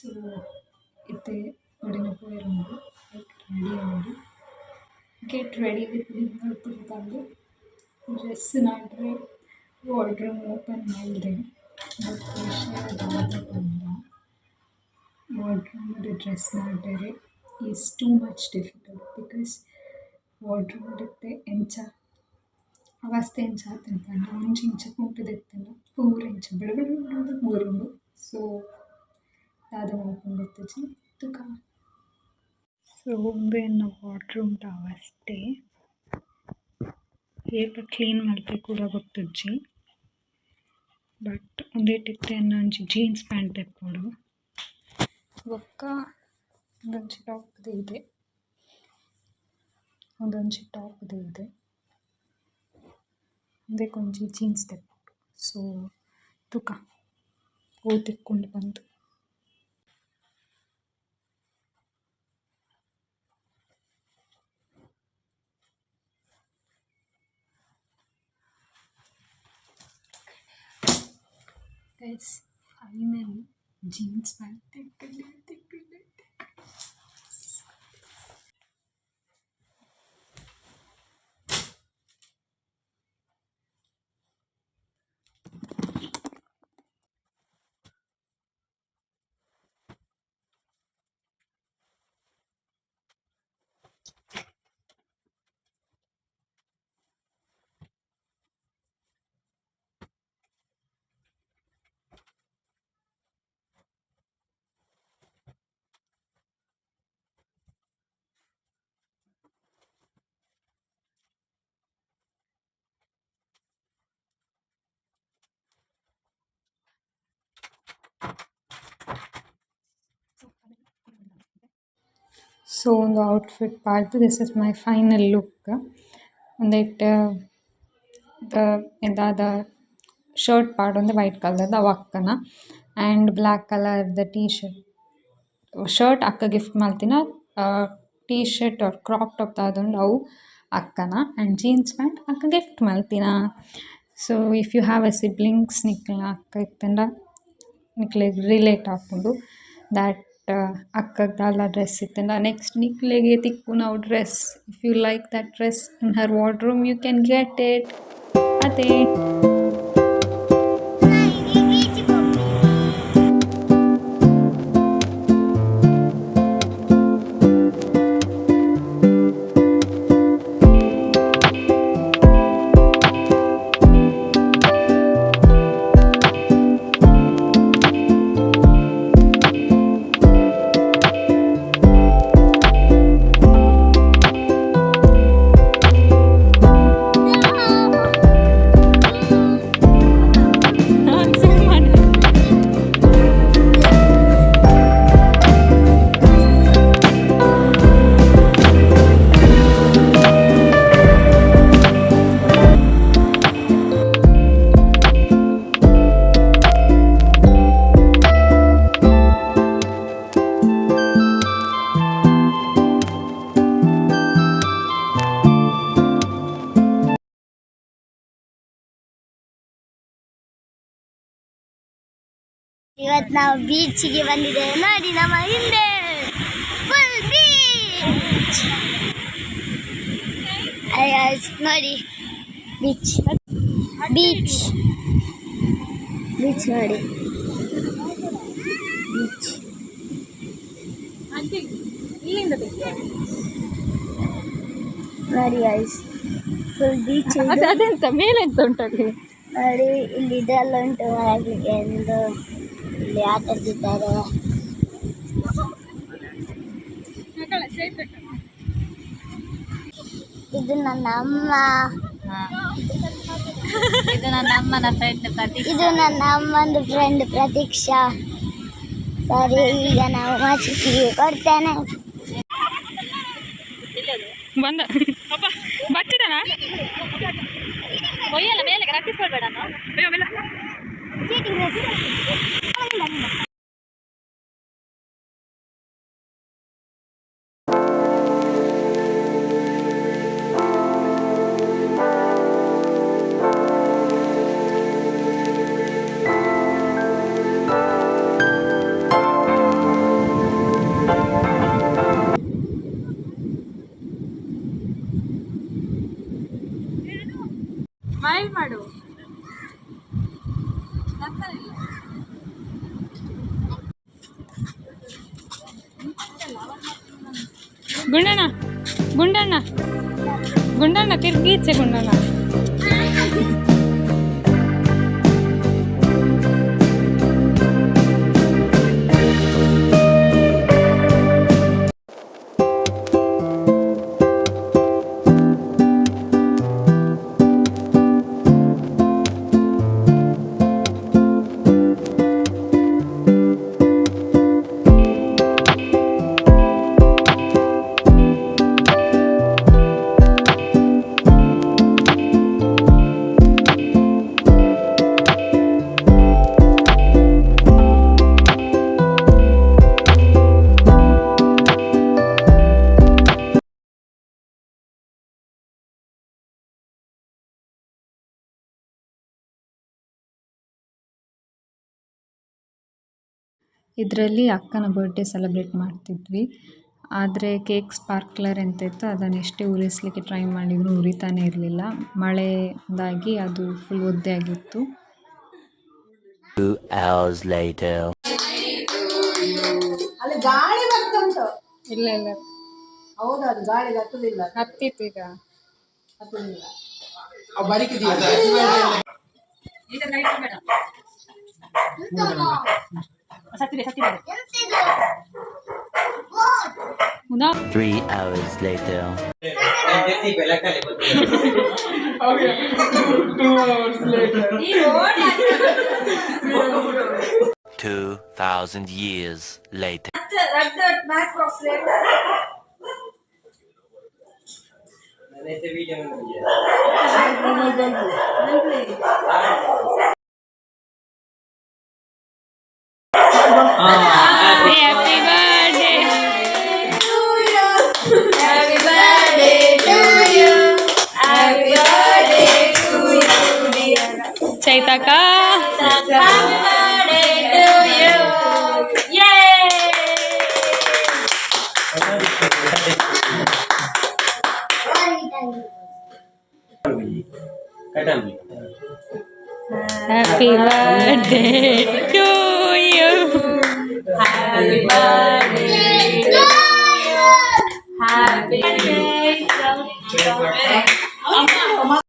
So ಇತ್ತೆ ಒಡಿನ ಪೋಯೆರೆಂಡು ರೆಡಿ ಆವೊಡು. ಗೆಟ್ ರೆಡಿ ವಿತ್ ಮೀ ಬರ್ಪುಜಿ ಡ್ರೆಸ್ ನಾಡ್ರೆ ವಾರ್ಡ್ರೋಬ್ ಓಪನ್ ಮಾಡಿದೆ ಬಟ್ ವಿಷಯ ಪಂಡ ವಾರ್ಡ್ರೋಬ್ ಡ್ರೆಸ್ ನಾಡ್ರೆ is too much difficult because wardrobe ಎಂಚ ಅವಸ್ಥೆ ಎಂಚ ಆತಂಡ ಒಂಜಿ ಇಂಚ ಕುಂಟು ದೆತ್ತಂಡ ಪೂರ ಇಂಚ ಬಿಡ ಬಿಡ ಬಿಡ ಪೂರುಂಡು. ಸೊ ದಾದ ಮಲ್ಪುಂಡು ಗೊತ್ತಿಜ್ಜಿ ತುಕ. ಸೊ ಉಂದು ಎನ್ನ ವಾರ್ಡ್ರೋಬ್‌ದ ಅವಸ್ಥೆ. ಏಪ ಕ್ಲೀನ್ ಮಲ್ಪೆ ಕೂಡ ಗೊತ್ತಿಜ್ಜಿ ಬಟ್ ಉಂದೆಟ್ ಎನ್ನ ಒಂಜಿ ಜೀನ್ಸ್ ಪ್ಯಾಂಟ್ ತೆಪ್ಪೊಡು ಬೊಕ್ಕ ಒಂದೊಂಜಿ ಟಾಪ್‌ದ ಇದೆ ಉಂದೆಕೊಂಜಿ ಜೀನ್ಸ್ ತೆಪ್ಪೊಡು. ಸೊ ತುಕ ಅವು ತಿಕ್ಕೊಂಡು ಬಂದು ಗೈಸ್ ಫೈನಲಿ ಜೀನ್ಸ್ ಪ್ಯಾಂಟ್ ತೆಕ್ಕಂಡೆ. ಸೊ ಒಂದು ಔಟ್‌ಫಿಟ್ ಪಾಡ್ದು this is my final look. ಉಂದೆಟ್ ದಾದ ಶರ್ಟ್ ಪಾಡೊಂದು ವೈಟ್ ಕಲರ್‌ದ ಅವು ಅಕ್ಕನ ಆ್ಯಂಡ್ ಬ್ಲ್ಯಾಕ್ ಕಲರ್‌ದ ಟೀ ಶರ್ಟ್ ಅಕ್ಕ ಗಿಫ್ಟ್ ಮಲ್ತಿನ. T shirt or crop top ದಾದುಂಡು ಅವು ಅಕ್ಕನ ಆ್ಯಂಡ್ ಜೀನ್ಸ್ ಪ್ಯಾಂಟ್ ಅಕ್ಕ ಗಿಫ್ಟ್ ಮಲ್ತಿನ. So if you have a siblings ನಿಕ್ಲೆನ ಅಕ್ಕ ಇತ್ತಂಡ ನಿಕ್ಲೆಗ್ ರಿಲೇಟ್ ಆಪುಂಡು ದ್ಯಾಟ್ ಅಕ್ಕಗ್ ದಾಲ ಡ್ರೆಸ್ ಇತ್ತಂಡ ನೆಕ್ಸ್ಟ್ ನಿಕ್ಲೆಗೆ ತಿಕ್ಕುನ dress. If you like that dress in her wardrobe you can get it. ಅದೇ ಇವತ್ತು ನಾವು ಬೀಚಿಗೆ ಬಂದಿದ್ದೇವೆ. ನೋಡಿ ನಮ್ಮ ಹಿಂದೆ ಫುಲ್ ಬೀಚ್. ನೋಡಿ ಬೀಚ್ ಬೀಚ್ ಬೀಚ್ ನೋಡಿ ಬೀಚ್ ನೋಡಿ ಗೈಸ್ ಫುಲ್ ಬೀಚ್. ಅದೆಂತ ಮೇಲೆ ಎಂತ ಉಂಟಲ್ಲಿ ನೋಡಿ ಇಲ್ಲಿ ಇದೆಲ್ಲ ಉಂಟು ಮರಗಳಿಗೆ ಎಂದು ಇಲ್ಲಿ ಆಟ ಆಡ್ತಿದ್ದಾರೆ. ಇದು ನನ್ನ ಅಮ್ಮ, ಇದು ನನ್ನ ಅಮ್ಮನ ಫ್ರೆಂಡ್ ಪ್ರತೀಕ್ಷಾ. ಇದು ನನ್ನ ಅಮ್ಮಂದು ಫ್ರೆಂಡ್ ಪ್ರತೀಕ್ಷಾ. ಸರಿ, ಈಗ ನಾವು ಮಚ್ಚಿಗೆ ಕೊಡ್ತೇನೆ. ಬಂದ ಬಚ್ಚಿದಾನ ಒಯ್ಯಲ್ಲ ಮೇಲೆ ರಟ್ಟಿಸ್ಕೊಳ್ಬೇಡ. ಸ್ಮೈಲ್ ಮಾಡು. ಗುಂಡಣ್ಣ ಗುಂಡಣ್ಣ ಗುಂಡಣ್ಣ ತಿರ್ಗಿ ಈಚೆ ಗುಂಡಣ್ಣ. ಇದರಲ್ಲಿ ಅಕ್ಕನ ಬರ್ಡೇ ಸೆಲೆಬ್ರೇಟ್ ಮಾಡ್ತಿದ್ವಿ. ಆದರೆ ಕೇಕ್ ಸ್ಪಾರ್ಕ್ಲರ್ ಅಂತ ಇತ್ತು, ಅದನ್ನು ಎಷ್ಟೇ ಉರಿಸ್ಲಿಕ್ಕೆ ಟ್ರೈ ಮಾಡಿದರೂ ಉರಿತಾನೆ ಇರಲಿಲ್ಲ. ಮಳೆಯಿಂದಾಗಿ ಅದು ಫುಲ್ ಒದ್ದೆ ಆಗಿತ್ತು. 2 hours later. ಅಲ್ಲಿ ಗಾಳಿ ಬರ್ತುಂಟು. ಇಲ್ಲ ಇಲ್ಲ ಹೌದಾ, ಅದು ಗಾಳಿಗೆ ಹತ್ತುದಿಲ್ಲ. ಹತ್ತಿತ್ತು ಈಗ. ಹತ್ತುದಿಲ್ಲ. ಅವು ಬರಿಕಿದೀಯ? ಹೌದಾ? 3 hours later. 2,000 years later. Happy birthday to you. Happy birthday to you. Happy birthday to you, dear. ಚೈತಕ. Happy birthday to you. Yay! Happy birthday to you. Happy birthday to you. Happy birthday to you.